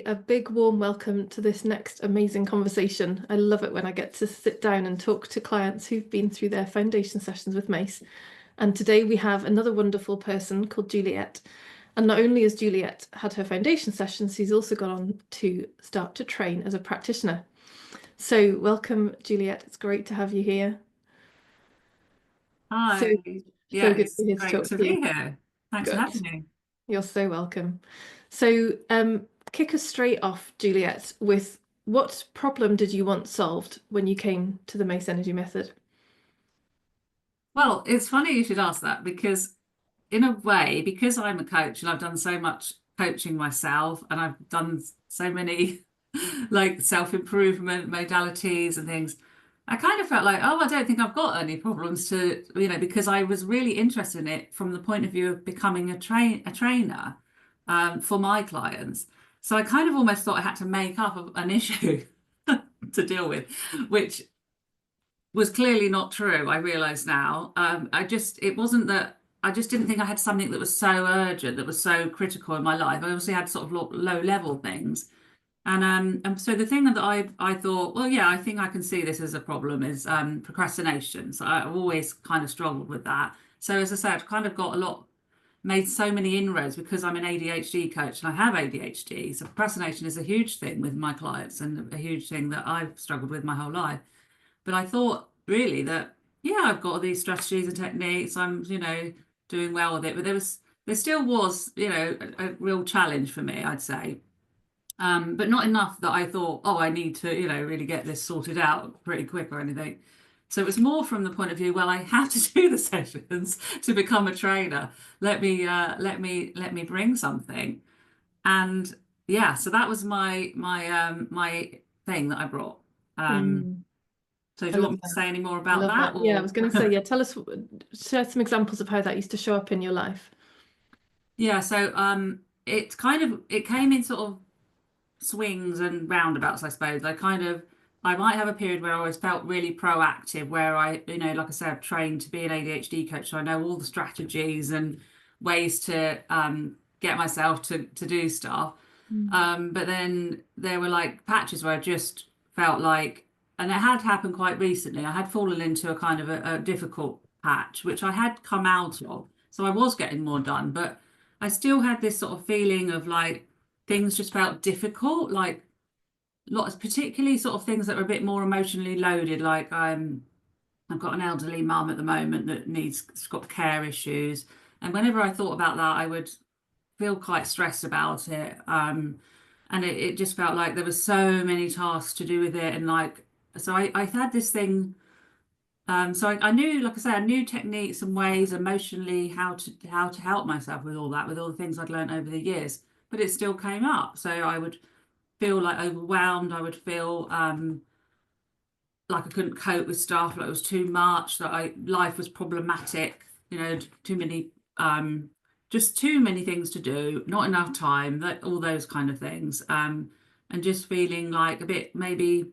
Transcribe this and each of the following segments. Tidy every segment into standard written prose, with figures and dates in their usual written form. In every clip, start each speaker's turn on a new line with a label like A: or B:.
A: a big warm welcome to this next amazing conversation. I love it when I get to sit down and talk to clients who've been through their foundation sessions with Mace. And today we have another wonderful person called Juliet. And not only has Juliet had her foundation sessions, she's also gone on to start to train as a practitioner. So welcome, Juliet. It's great to have you here. So,
B: Hi.
A: so
B: Yeah,
A: good to
B: it's
A: be here to
B: great
A: talk
B: to
A: to you.
B: be here. Thanks for
A: Good.
B: having me.
A: You're so welcome. So, kick us straight off, Juliet, with what problem did you want solved when you came to the Mace Energy Method?
B: Well, it's funny you should ask that because, in a way, because I'm a coach and I've done so much coaching myself and I've done so many like self-improvement modalities and things, I kind of felt like, oh, I don't think I've got any problems because I was really interested in it from the point of view of becoming a trainer for my clients. So I kind of almost thought I had to make up an issue to deal with, which was clearly not true. I realise now. It wasn't that I just didn't think I had something that was so urgent, that was so critical in my life. I obviously had sort of low level things. And so the thing that I thought, well, yeah, I think I can see this as a problem is procrastination. So I've always kind of struggled with that. So as I said, I've kind of made so many inroads because I'm an ADHD coach and I have ADHD. So procrastination is a huge thing with my clients and a huge thing that I've struggled with my whole life. But I thought really that, yeah, I've got all these strategies and techniques. I'm doing well with it. But there still was, a real challenge for me, I'd say. But not enough that I thought, oh, I need to, really get this sorted out pretty quick or anything. So it was more from the point of view, well, I have to do the sessions to become a trainer. Let me bring something. And yeah, so that was my thing that I brought. Um,
A: Mm,
B: so do
A: I
B: you want
A: love
B: me to
A: that.
B: say any more
A: I
B: about
A: love
B: that
A: that. Yeah, I was
B: or?
A: going to say, yeah, tell us, share some examples of how that used to show up in your life.
B: Yeah, so it came in sort of swings and roundabouts, I suppose. I might have a period where I always felt really proactive, where like I said, I've trained to be an ADHD coach, so I know all the strategies and ways to get myself to do stuff.
A: Mm.
B: But then there were like patches where I just felt like, and it had happened quite recently, I had fallen into a kind of a difficult patch, which I had come out of. So I was getting more done, but I still had this sort of feeling of like things just felt difficult, like lots, particularly sort of things that were a bit more emotionally loaded. Like I've got an elderly mum at the moment that has got care issues, and whenever I thought about that, I would feel quite stressed about it. And it just felt like there were so many tasks to do with it, and like so I had this thing. So I knew, like I said, I knew techniques and ways emotionally how to help myself with all that, with all the things I'd learned over the years, but it still came up. So I would feel like overwhelmed. I would feel like I couldn't cope with stuff, like it was too much, that life was problematic, too many just too many things to do, not enough time, that all those kind of things. And just feeling like a bit maybe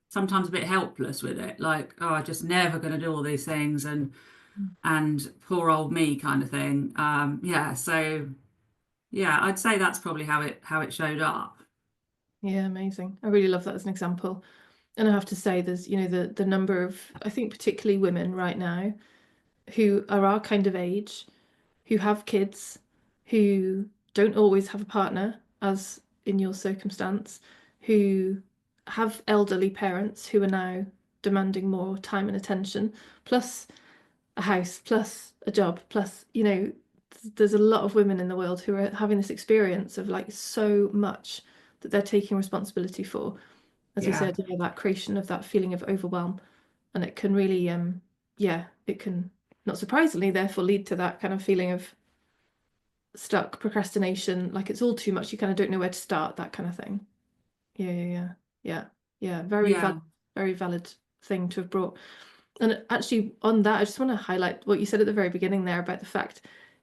B: sometimes a bit helpless with it, like, oh, I'm just never going to do all these things and poor old me kind of thing. Yeah, so yeah, I'd say that's probably how it showed up.
A: Yeah, amazing. I really love that as an example. And I have to say, there's, the number of, I think particularly women right now who are our kind of age, who have kids, who don't always have a partner, as in your circumstance, who have elderly parents who are now demanding more time and attention, plus a house, plus a job, plus, there's a lot of women in the world who are having this experience of like so much that they're taking responsibility for. As we
B: Yeah,
A: said, that creation of that feeling of overwhelm. And it can really, yeah, it can, not surprisingly, therefore lead to that kind of feeling of stuck, procrastination, like it's all too much, you kind of don't know where to start, that kind of thing. Yeah, yeah, yeah, yeah, yeah.
B: yeah,
A: Very valid thing to have brought. And actually, on that, I just want to highlight what you said at the very beginning there about the fact,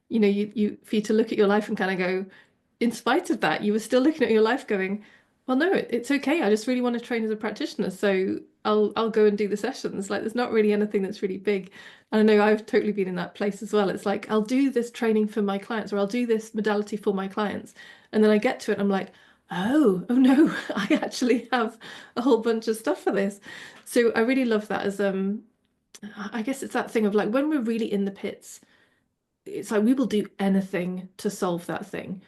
A: you for you to look at your life and kind of go, in spite of that, you were still looking at your life going, well, no, it's okay. I just really want to train as a practitioner, so I'll go and do the sessions. Like, there's not really anything that's really big. And I know I've totally been in that place as well. It's like I'll do this training for my clients, or I'll do this modality for my clients, and then I get to it, and I'm like, Oh no, I actually have a whole bunch of stuff for this. So I really love that as I guess it's that thing of like when we're really in the pits, it's like we will do anything to solve that thing.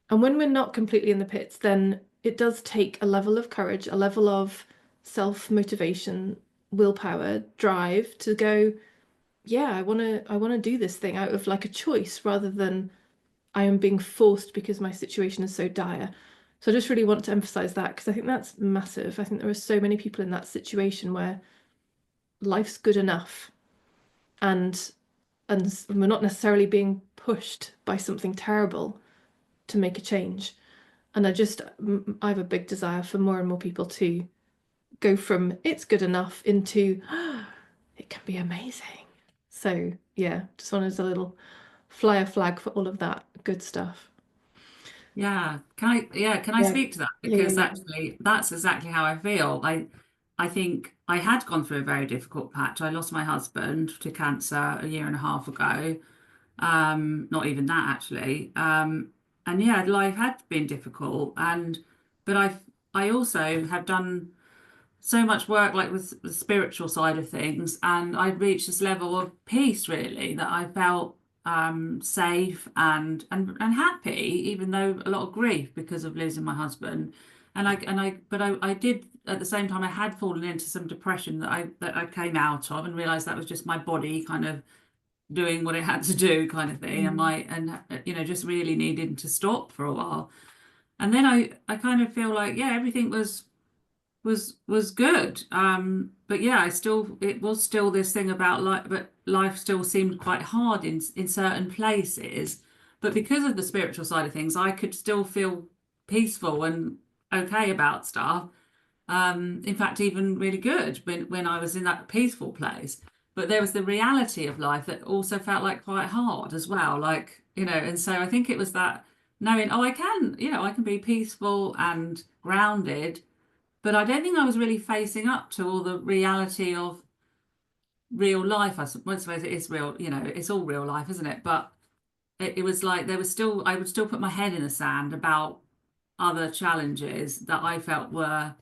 A: And when we're not completely in the pits, then it does take a level of courage, a level of self-motivation, willpower, drive to go, yeah, I want to do this thing out of like a choice rather than I am being forced because my situation is so dire. So I just really want to emphasize that because I think that's massive. I think there are so many people in that situation where life's good enough and we're not necessarily being pushed by something terrible to make a change. And I have a big desire for more and more people to go from it's good enough into it can be amazing. So yeah, just wanted as a little flyer flag for all of that good stuff.
B: Can I
A: Yeah,
B: speak to that?
A: yeah, yeah,
B: Because
A: yeah.
B: actually that's exactly how I feel. I think I had gone through a very difficult patch. I lost my husband to cancer a year and a half ago. Not even that actually. And yeah, life had been difficult, but I also have done so much work like with the spiritual side of things, and I'd reached this level of peace really that I felt safe and happy, even though a lot of grief because of losing my husband. I did at the same time I had fallen into some depression that I came out of and realized that was just my body kind of doing what it had to do kind of thing, and
A: Mm,
B: just really needed to stop for a while. And then I kind of feel like yeah, everything was good. But yeah, it was still this thing about life, but life still seemed quite hard in certain places. But because of the spiritual side of things, I could still feel peaceful and okay about stuff. In fact, even really good when I was in that peaceful place. But there was the reality of life that also felt like quite hard as well. Like, and so I think it was that knowing, oh, I can be peaceful and grounded, but I don't think I was really facing up to all the reality of real life. I suppose it is real, it's all real life, isn't it? But it was like I would still put my head in the sand about other challenges that I felt were,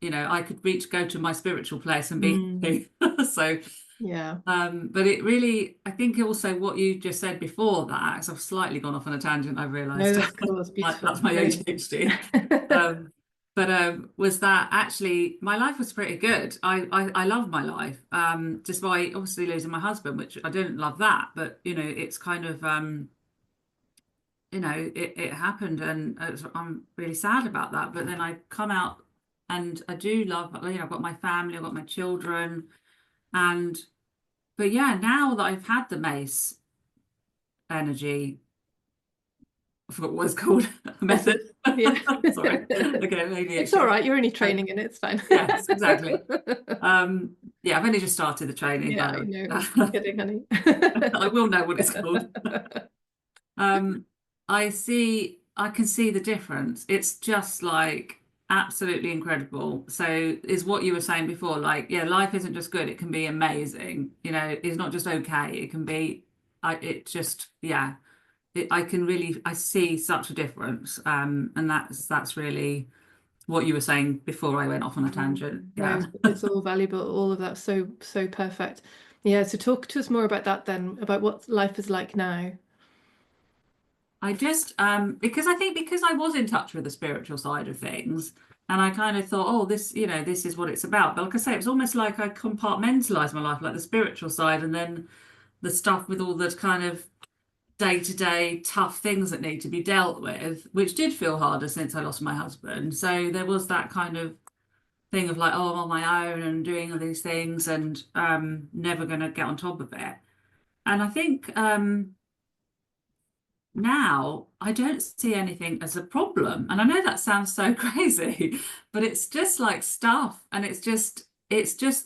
B: I could go to my spiritual place and be
A: mm,
B: happy. So,
A: yeah.
B: but it really, I think also what you just said before that, because I've slightly gone off on a tangent, I've
A: No,
B: realised
A: that's cool. It's
B: that's
A: beautiful.
B: my
A: Brilliant.
B: ADHD. Um, but was that actually my life was pretty good. I love my life, despite obviously losing my husband, which I didn't love that, but it's kind of it happened, and I'm really sad about that. But then I come out, and I do love, I've got my family, I've got my children, and but yeah, now that I've had the Mace Energy, I forgot what it's called, method.
A: Method. Yeah.
B: Sorry, okay,
A: It's all
B: ADHD.
A: right. You're only
B: Um,
A: training in it. It's fine.
B: yes, exactly. Yeah, I've only just started the training, by
A: Yeah,
B: the
A: I
B: way.
A: know. Kidding, honey.
B: I will know what it's called. Um, I can see the difference. It's just like absolutely incredible. So is what you were saying before, like, yeah, life isn't just good, it can be amazing. It's not just okay, it can be, it just, yeah, I see such a difference. And that's really what you were saying before I went off on a
A: Mm,
B: tangent.
A: no,
B: Yeah.
A: it's all valuable. All of that. So, so perfect. Yeah. So talk to us more about that then, about what life is like now.
B: I just because I think because I was in touch with the spiritual side of things, and I kind of thought, oh, this is what it's about. But like I say, it was almost like I compartmentalized my life, like the spiritual side, and then the stuff with all the kind of day-to-day tough things that need to be dealt with, which did feel harder since I lost my husband. So there was that kind of thing of like, oh, I'm on my own and doing all these things and never going to get on top of it. And I think now I don't see anything as a problem. And I know that sounds so crazy, but it's just like stuff, and it's just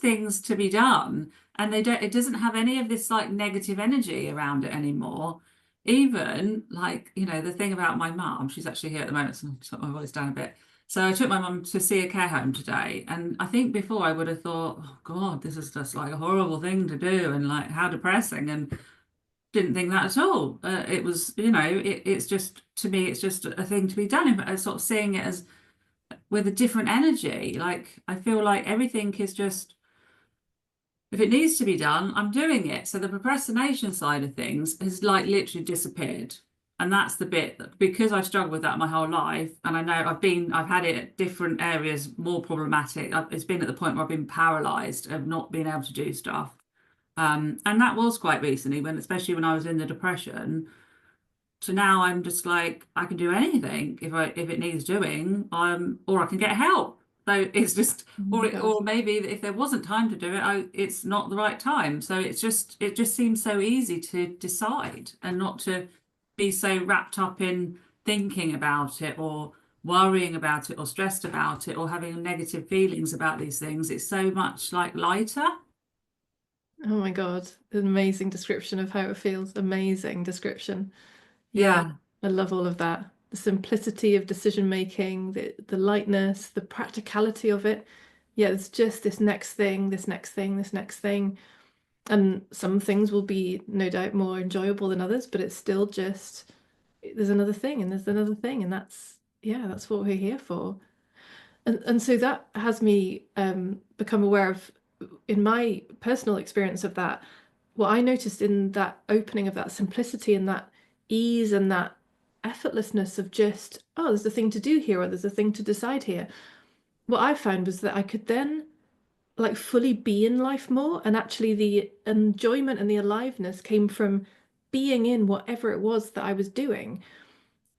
B: things to be done. And it doesn't have any of this like negative energy around it anymore. Even like, the thing about my mum, she's actually here at the moment, so I'll put my voice down a bit. So I took my mum to see a care home today. And I think before I would have thought, oh God, this is just like a horrible thing to do and like how depressing. And didn't think that at all. It was, it's just, to me, it's just a thing to be done. But sort of seeing it as with a different energy. Like I feel like everything is just, if it needs to be done, I'm doing it. So the procrastination side of things has like literally disappeared. And that's the bit that, because I've struggled with that my whole life, and I know I've had it at different areas more problematic. It's been at the point where I've been paralyzed of not being able to do stuff. And that was quite recently, especially when I was in the depression. So now I'm just like, I can do anything if it needs doing, or I can get help. So it's just,
A: Oh my God.
B: or maybe if there wasn't time to do it, it's not the right time. So it just seems so easy to decide and not to be so wrapped up in thinking about it or worrying about it or stressed about it or having negative feelings about these things. It's so much like lighter.
A: Oh my God. An amazing description of how it feels. Amazing description. Yeah,
B: Yeah.
A: I love all of that. The simplicity of decision making, the lightness, the practicality of it. Yeah, it's just this next thing, this next thing, this next thing. And some things will be no doubt more enjoyable than others, but it's still just there's another thing and there's another thing, and that's yeah, that's what we're here for. And so that has me become aware of in my personal experience of that, what I noticed in that opening of that simplicity and that ease and that effortlessness of just, oh, there's a thing to do here or there's a thing to decide here. What I found was that I could then like fully be in life more, and actually the enjoyment and the aliveness came from being in whatever it was that I was doing,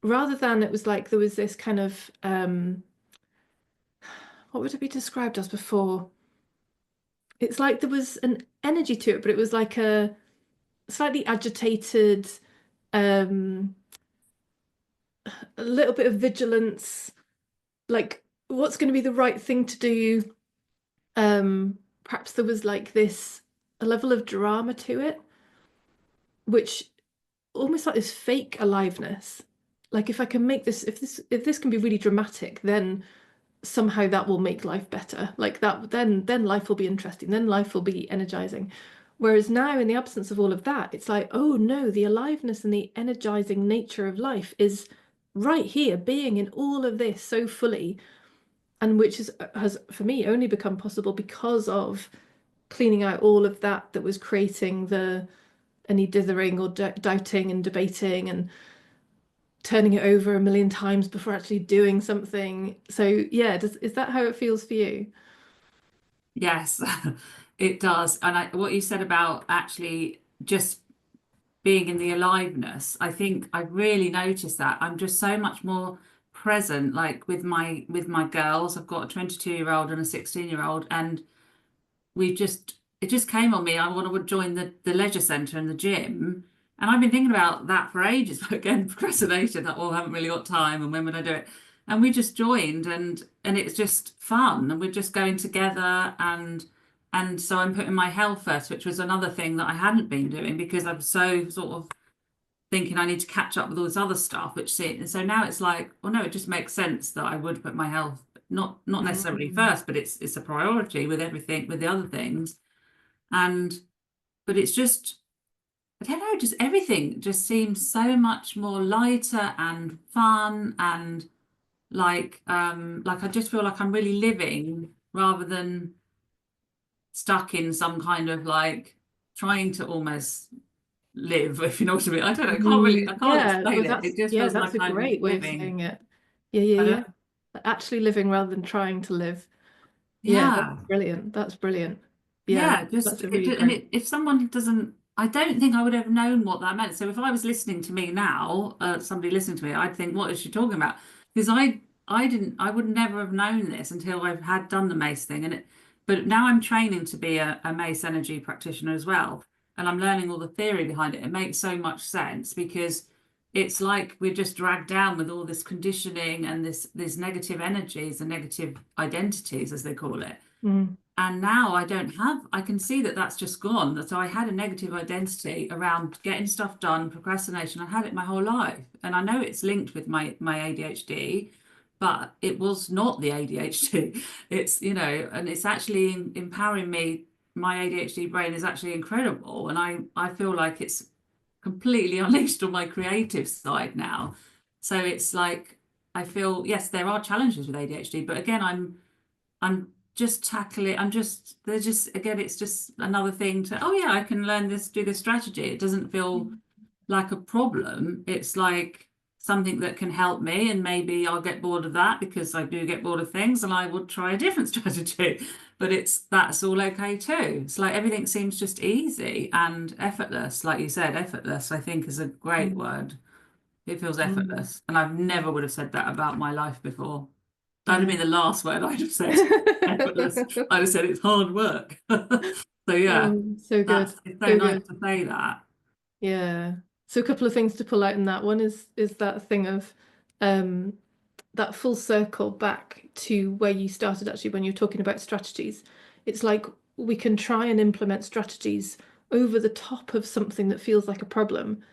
A: rather than it was like there was this kind of what would it be described as before? It's like there was an energy to it, but it was like a slightly agitated, um, a little bit of vigilance, like what's going to be the right thing to do. Perhaps there was like this a level of drama to it, which almost like this fake aliveness. Like if I can make this, if this can be really dramatic, then somehow that will make life better. Like that, then life will be interesting. Then life will be energizing. Whereas now, in the absence of all of that, it's like, oh no, the aliveness and the energizing nature of life is right here, being in all of this so fully, and which has for me only become possible because of cleaning out all of that was creating the any dithering or doubting and debating and turning it over a million times before actually doing something. So yeah, is that how it feels for you?
B: Yes, it does. And what you said about actually just being in the aliveness, I think I really noticed that. I'm just so much more present, like with my girls. I've got a 22-year-old and a 16-year-old, and it just came on me. I want to join the leisure centre and the gym. And I've been thinking about that for ages. But again, procrastination, that I haven't really got time and when would I do it? And we just joined and it's just fun and we're just going together and so I'm putting my health first, which was another thing that I hadn't been doing because I'm so sort of thinking I need to catch up with all this other stuff, and so now it's like, well, no, it just makes sense that I would put my health not necessarily
A: Mm.
B: first, but it's a priority with everything with the other things. And but it's just I don't know, just everything just seems so much more lighter and fun and like I just feel like I'm really living rather than stuck in some kind of like trying to almost live, if you know what I mean. I don't know, I can't
A: Yeah,
B: explain
A: well,
B: it. It just feels
A: that's
B: like
A: a
B: I'm
A: great way of
B: living.
A: saying it. Yeah, yeah,
B: I
A: yeah.
B: don't,
A: Actually living rather than trying to live. Yeah, that's
B: yeah.
A: brilliant. That's brilliant. Yeah,
B: Yeah, just
A: that's a
B: it,
A: really
B: and
A: great.
B: if someone doesn't, I don't think I would have known what that meant. So if I was listening to me now, somebody listening to me, I'd think, what is she talking about? Because I would never have known this until I've had done the Mace thing, but now I'm training to be a Mace Energy practitioner as well, and I'm learning all the theory behind it. It makes so much sense because it's like we're just dragged down with all this conditioning and these negative energies and negative identities, as they call it.
A: Mm.
B: And now I can see that that's just gone. So I had a negative identity around getting stuff done, procrastination. I had it my whole life. And I know it's linked with my ADHD, but it was not the ADHD. It's, and it's actually empowering me. My ADHD brain is actually incredible. And I feel like completely unleashed on my creative side now. So it's like I feel, yes, there are challenges with ADHD, but again, I'm just tackling, I'm just, they're just, again, it's just another thing to, oh yeah, I can learn this, do this strategy. It doesn't feel like a problem. It's like something that can help me, and maybe I'll get bored of that because I do get bored of things and I would try a different strategy. But that's all okay too. It's like everything seems just easy and effortless. Like you said, effortless, I think is a great
A: Mm,
B: word. It feels
A: mm,
B: effortless. And I've
A: yeah.
B: never would have said that about my life before. That would have
A: Yeah.
B: been the last word I'd have said. Effortless. I'd have said it's hard work. So yeah,
A: So good.
B: it's so
A: So
B: nice
A: good.
B: to say that.
A: Yeah. So a couple of things to pull out in that. One is that thing of um that full circle back to where you started actually when you're talking about strategies. It's like we can try and implement strategies over the top of something that feels like a problem.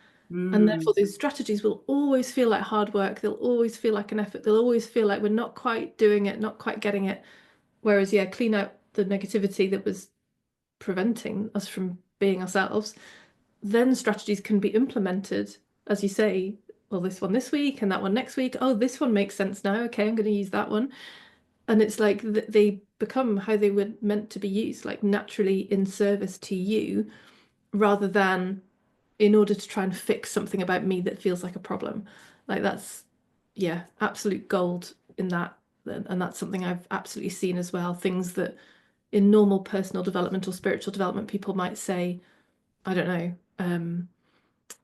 A: And therefore,
B: Mm,
A: those strategies will always feel like hard work. They'll always feel like an effort. They'll always feel like we're not quite doing it, not quite getting it. Whereas, yeah, clean out the negativity that was preventing us from being ourselves. Then strategies can be implemented, as you say, well, this one this week and that one next week. Oh, this one makes sense now. Okay, I'm going to use that one. And it's like they become how they were meant to be used, like naturally in service to you, rather than in order to try and fix something about me that feels like a problem. Like that's, yeah, absolute gold in that. And that's something I've absolutely seen as well. Things that in normal personal development or spiritual development, people might say, I don't know,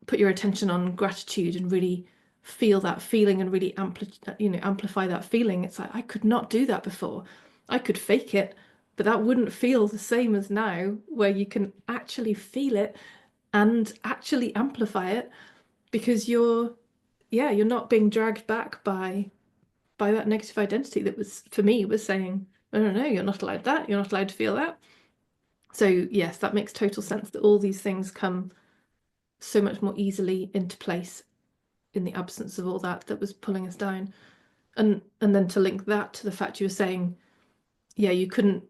A: put your attention on gratitude and really feel that feeling and really amplify that feeling. It's like I could not do that before. I could fake it, but that wouldn't feel the same as now, where you can actually feel it and actually amplify it because you're not being dragged back by that negative identity that was for me was saying, no, you're not allowed that, you're not allowed to feel that. So yes, that makes total sense that all these things come so much more easily into place in the absence of all that was pulling us down. And then to link that to the fact you were saying, yeah, you couldn't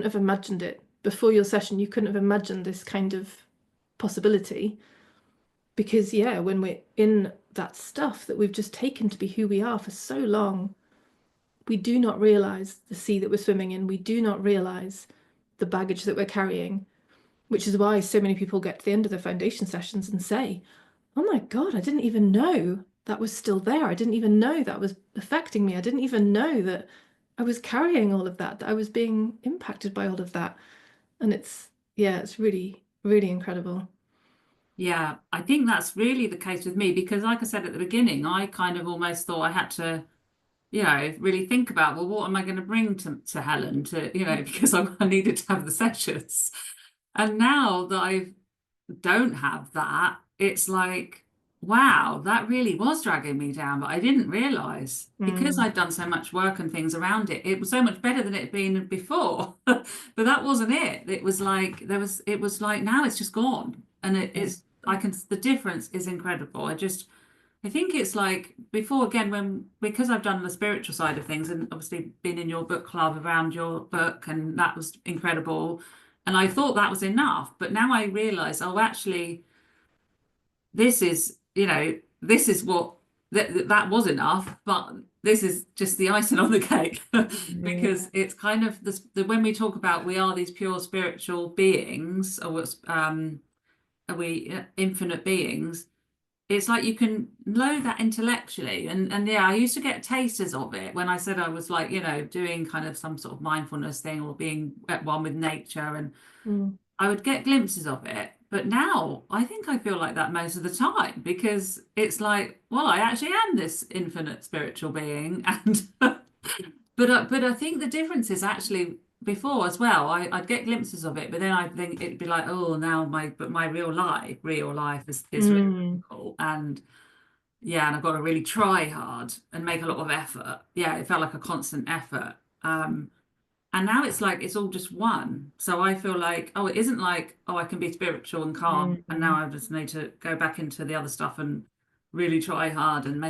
A: have imagined it before your session, you couldn't have imagined this kind of possibility because yeah, when we're in that stuff that we've just taken to be who we are for so long, we do not realize the sea that we're swimming in. We do not realize the baggage that we're carrying, which is why so many people get to the end of their foundation sessions and say, oh my God, I didn't even know that was still there. I didn't even know that was affecting me. I didn't even know that I was carrying all of that I was being impacted by all of that. And yeah, it's really, really incredible.
B: yeah, I think that's really the case with me because, like I said at the beginning, I kind of almost thought I had to, really think about, well, what am I going to bring to Helen because I needed to have the sessions. And now that I don't have that, it's like, wow, that really was dragging me down, but I didn't realize because
A: Mm,
B: I'd done so much work and things around it. It was so much better than it had been before. But that wasn't it. It was like it was like now it's just gone. And
A: yeah.
B: the difference is incredible. I think it's like before again because I've done the spiritual side of things and obviously been in your book club around your book and that was incredible. And I thought that was enough, but now I realize, oh, actually, this is, this is what that was enough, but this is just the icing on the cake
A: Yeah.
B: because it's kind of when we talk about we are these pure spiritual beings or what's are we infinite beings, it's like you can know that intellectually and yeah, I used to get tasters of it when I said I was like doing kind of some sort of mindfulness thing or being at one with nature, and
A: Mm,
B: I would get glimpses of it. But now I think I feel like that most of the time because it's like, well, I actually am this infinite spiritual being. And but I think the difference is actually before as well. I'd get glimpses of it, but then I think it'd be like, oh, now my real life is really
A: mm,
B: difficult. And yeah, and I've got to really try hard and make a lot of effort. Yeah, it felt like a constant effort. And now it's like it's all just one. So I feel like, oh, it isn't like, oh, I can be spiritual and calm, and now
A: mm,
B: I just need to go back into the other stuff and really try hard and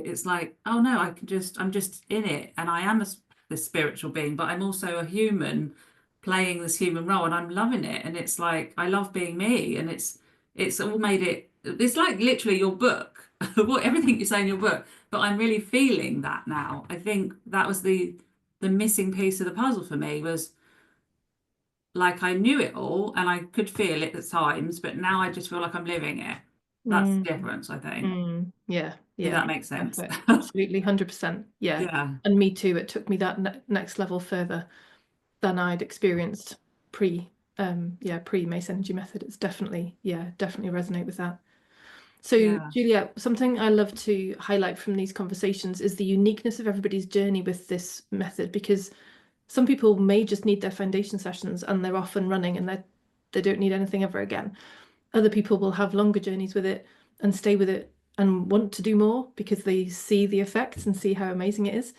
B: it's like, oh no, I'm just in it, and I am this spiritual being, but I'm also a human playing this human role, and I'm loving it. And it's like I love being me, and it's all made it, it's like literally your book, what everything you say in your book. But I'm really feeling that now. I think that was the missing piece of the puzzle for me was like I knew it all and I could feel it at times, but now I just feel like I'm living it. That's the
A: Mm,
B: difference, I think.
A: yeah,
B: If
A: yeah.
B: that makes sense.
A: Perfect. Absolutely, 100%. Yeah.
B: Yeah.
A: And me too. It took me that next level further than I'd experienced pre pre Mace Energy Method. It's definitely, yeah, definitely resonate with that. So,
B: Yeah.
A: Juliet, something I love to highlight from these conversations is the uniqueness of everybody's journey with this method, because some people may just need their foundation sessions and they're off and running and they don't need anything ever again. Other people will have longer journeys with it and stay with it and want to do more because they see the effects and see how amazing it is.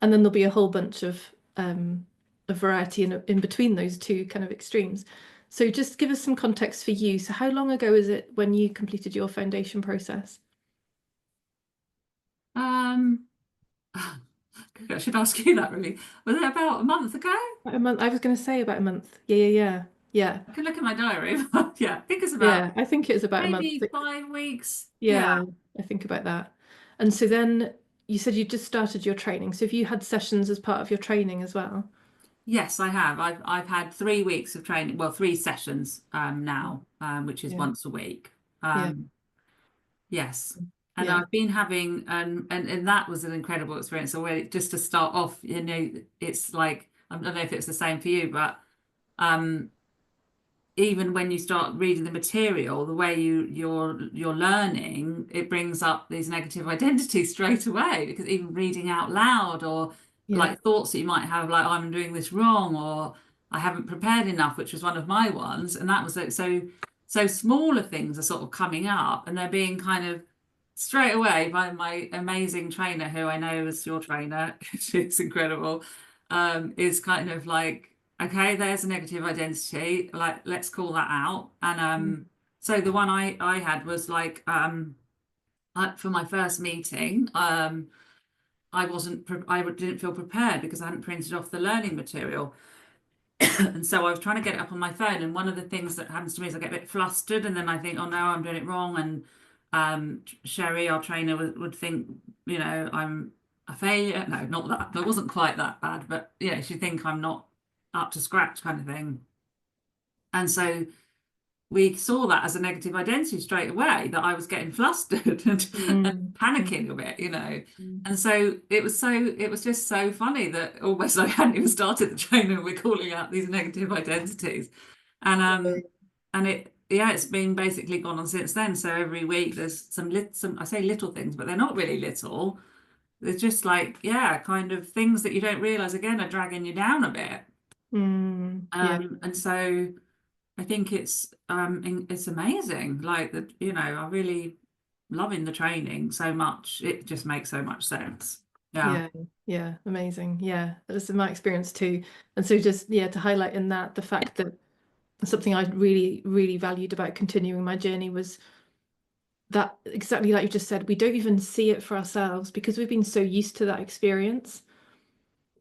A: And then there'll be a whole bunch of a variety in between those two kind of extremes. So just give us some context for you. So how long ago is it when you completed your foundation process?
B: Um, I should ask you that really. Was it about a month ago?
A: About a month. I was going to say about a month. Yeah. Yeah.
B: I could look at my diary. But yeah, I think it's about
A: Yeah. I think it was about a month.
B: maybe 5 weeks. Yeah.
A: Yeah, I think about that. And so then you said you just started your training. So have you had sessions as part of your training as well?
B: Yes, I have. I've had 3 weeks of training, well, 3 sessions now, which is
A: Yeah.
B: once a week.
A: Yeah.
B: Um, yes. And
A: Yeah.
B: I've been having and that was an incredible experience already. Just to start off, it's like I don't know if it's the same for you, but um even when you start reading the material, the way you're learning, it brings up these negative identities straight away because even reading out loud or
A: Yeah.
B: like thoughts that you might have, like I'm doing this wrong or I haven't prepared enough, which was one of my ones, and that was it. So smaller things are sort of coming up and they're being kind of straight away by my amazing trainer, who I know is your trainer, she's incredible, is kind of like, okay, there's a negative identity, like let's call that out. And
A: Mm.
B: so the one I had was like for my first meeting, I didn't feel prepared because I hadn't printed off the learning material. And so I was trying to get it up on my phone. And one of the things that happens to me is I get a bit flustered and then I think, oh no, I'm doing it wrong. And Sherry, our trainer, would think, I'm a failure. No, not that. That wasn't quite that bad, but she'd think I'm not up to scratch kind of thing. And so we saw that as a negative identity straight away, that I was getting flustered and
A: Mm. Mm.
B: panicking a bit.
A: Mm.
B: And so it was just so funny that almost I hadn't even started the training and we're calling out these negative identities. And it's been basically gone on since then. So every week there's some I say little things, but they're not really little. They're just like, yeah, kind of things that you don't realize again are dragging you down a bit.
A: Yeah.
B: And so I think it's amazing. Like that, I'm really loving the training so much. It just makes so much sense. Yeah.
A: Yeah. Yeah. Amazing. Yeah. That's my experience too. And so just, yeah, to highlight in that the fact that something I really, really valued about continuing my journey was that exactly like you just said, we don't even see it for ourselves because we've been so used to that experience.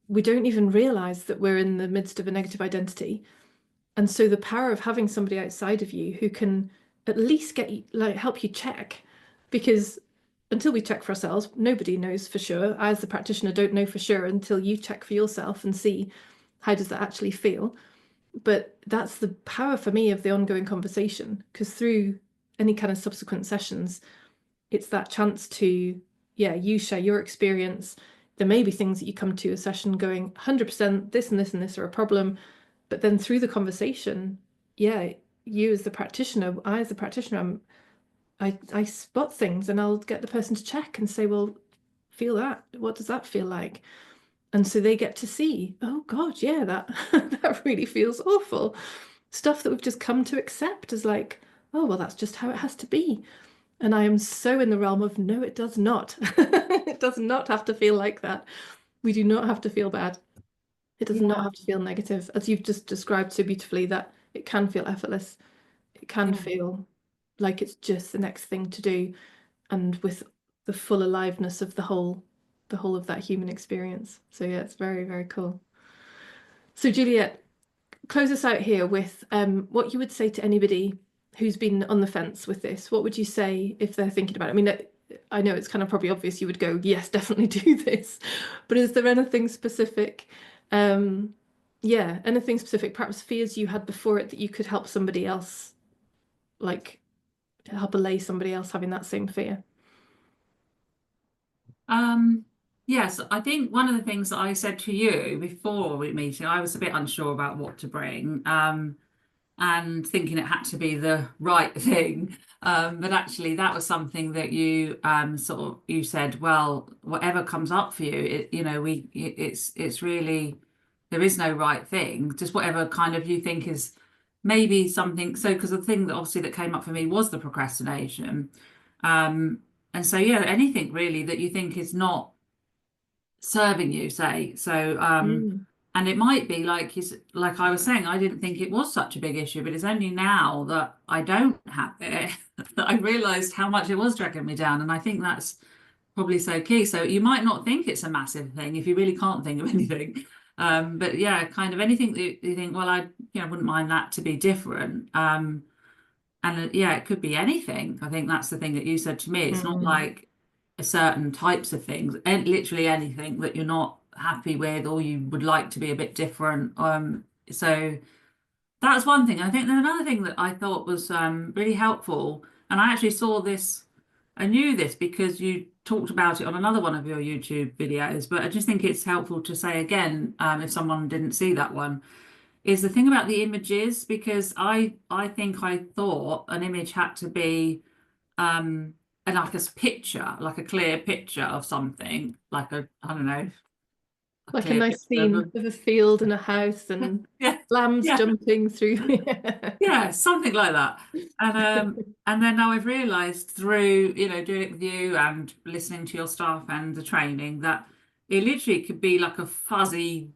A: We don't even realize that we're in the midst of a negative identity. And so the power of having somebody outside of you who can at least get you, like help you check, because until we check for ourselves, nobody knows for sure. I, as the practitioner, don't know for sure until you check for yourself and see how does that actually feel. But that's the power for me of the ongoing conversation, because through any kind of subsequent sessions, it's that chance to, yeah, you share your experience. There may be things that you come to a session going 100% this and this and this are a problem, but then through the conversation, yeah, you as the practitioner, I as the practitioner, I spot things and I'll get the person to check and say, well, feel that. What does that feel like? And so they get to see, oh God, yeah, that that really feels awful. Stuff that we've just come to accept as like, oh well, that's just how it has to be. And I am so in the realm of no, it does not. It does not have to feel like that. We do not have to feel bad. It does not
B: Yeah.
A: have to feel negative, as you've just described so beautifully, that it can feel effortless. It can
B: Yeah.
A: feel like it's just the next thing to do, and with the full aliveness of the whole of that human experience. So yeah, it's very, very cool. So Juliet, close us out here with what you would say to anybody who's been on the fence with this, what would you say if they're thinking about it? I mean, I know it's kind of probably obvious you would go, yes, definitely do this, but is there anything specific, um, yeah, anything specific, perhaps fears you had before it that you could help somebody else, like help allay somebody else having that same fear?
B: Um, yes, I think one of the things that I said to you before we meeting, I was a bit unsure about what to bring. And thinking it had to be the right thing. But actually, that was something that you sort of you said, well, whatever comes up for you, it's really there is no right thing. Just whatever kind of you think is maybe something. So because the thing that obviously that came up for me was the procrastination. Um, and so yeah, anything really that you think is not serving you, say.
A: Mm.
B: And it might be like I was saying, I didn't think it was such a big issue, but it's only now that I don't have it that I realized how much it was dragging me down. And I think that's probably so key. So you might not think it's a massive thing if you really can't think of anything. But yeah, kind of anything that you think, well, wouldn't mind that to be different. And yeah, it could be anything. I think that's the thing that you said to me. It's not
A: Mm.
B: like a certain types of things, and literally anything that you're not happy with or you would like to be a bit different. So that's one thing. I think then another thing that I thought was really helpful, and I actually saw this, I knew this because you talked about it on another one of your YouTube videos, but I just think it's helpful to say again, if someone didn't see that one is the thing about the images because I think I thought an image had to be and like a picture, like a clear picture of something, like a I don't know, a
A: Like a
B: clear
A: nice
B: picture of
A: scene of a field and a house and
B: yeah,
A: lambs
B: yeah,
A: jumping through.
B: yeah, something like that. And then now I've realised through, doing it with you and listening to your stuff and the training that it literally could be like a fuzzy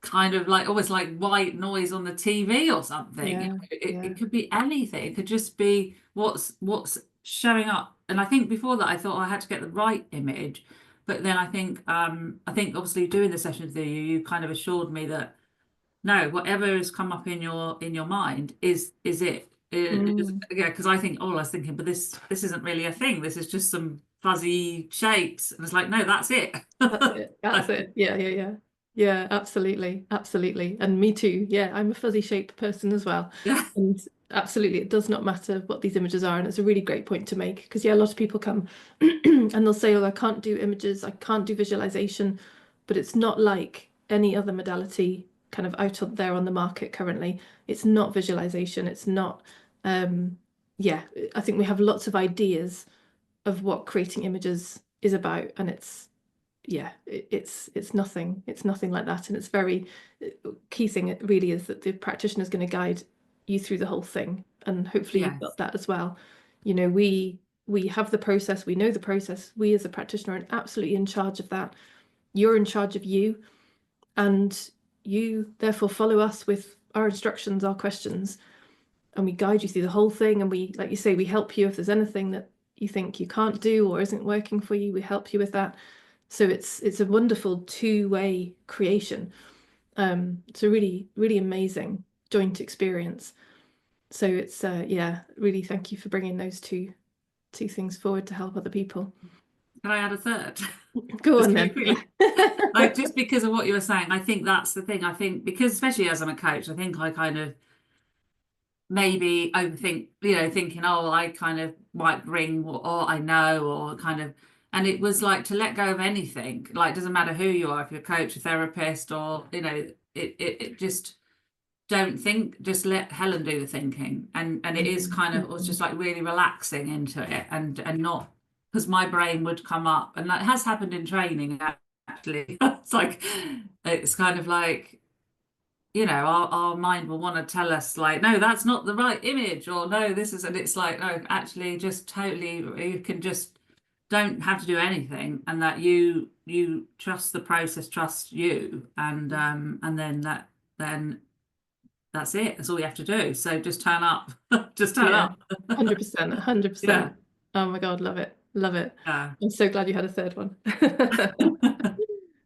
B: kind of like almost like white noise on the TV or something.
A: Yeah,
B: It
A: yeah.
B: could be anything. It could just be what's showing up. And I think before that I thought I had to get the right image. But then I think obviously doing the sessions with you, you kind of assured me that no, whatever has come up in your mind is it.
A: Mm.
B: Yeah, because I think, oh, I was thinking, but this isn't really a thing. This is just some fuzzy shapes. And it's like, no, that's it.
A: That's it. That's it. Yeah, yeah, yeah. Yeah, absolutely. Absolutely. And me too. Yeah, I'm a fuzzy shaped person as well.
B: Yeah,
A: And absolutely, it does not matter what these images are. And it's a really great point to make because, yeah, a lot of people come and they'll say, oh, I can't do images, I can't do visualization. But it's not like any other modality kind of there on the market currently. It's not visualization. It's not, um, yeah, I think we have lots of ideas of what creating images is about. And yeah, it's nothing like that, and it's very key thing. It really is that the practitioner is going to guide you through the whole thing, and hopefully you've got
B: yes,
A: that as well. You know, we have the process, we know the process. We as a practitioner are absolutely in charge of that. You're in charge of you, and you therefore follow us with our instructions, our questions, and we guide you through the whole thing. And we, like you say, we help you if there's anything that you think you can't do or isn't working for you. We help you with that. So it's a wonderful two-way creation. It's a really amazing joint experience. So it's yeah, really thank you for bringing those two things forward to help other people.
B: can I add a third?
A: Go
B: Just
A: on
B: very
A: then. Yeah.
B: quickly. Like just because of what you were saying, I think that's the thing. I think because especially as I'm a coach, I think I kind of maybe overthink, thinking, oh, I kind of might bring what I know or kind of and it was like to let go of anything. Like it doesn't matter who you are, if you're a coach, a therapist, or it just don't think, just let Helen do the thinking. And it is kind of it was just
A: Mhm.
B: like really relaxing into it and not because my brain would come up and that has happened in training actually. It's like it's kind of like our mind will want to tell us like no that's not the right image or no this is and it's like no actually just totally you can just don't have to do anything and that you trust the process trust you and then that's it. That's all you have to do. So just turn up. Just turn
A: Yeah,
B: up.
A: 100%,
B: Yeah.
A: 100%. Oh my God, love it. Love it.
B: Yeah.
A: I'm so glad you had a third one.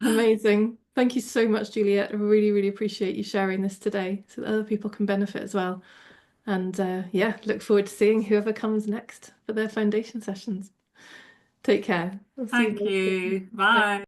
A: Amazing. Thank you so much, Juliet. I really appreciate you sharing this today so that other people can benefit as well. And yeah, look forward to seeing whoever comes next for their foundation sessions. Take care. I'll see you
B: Thank
A: later.
B: you.
A: Bye.
B: Bye.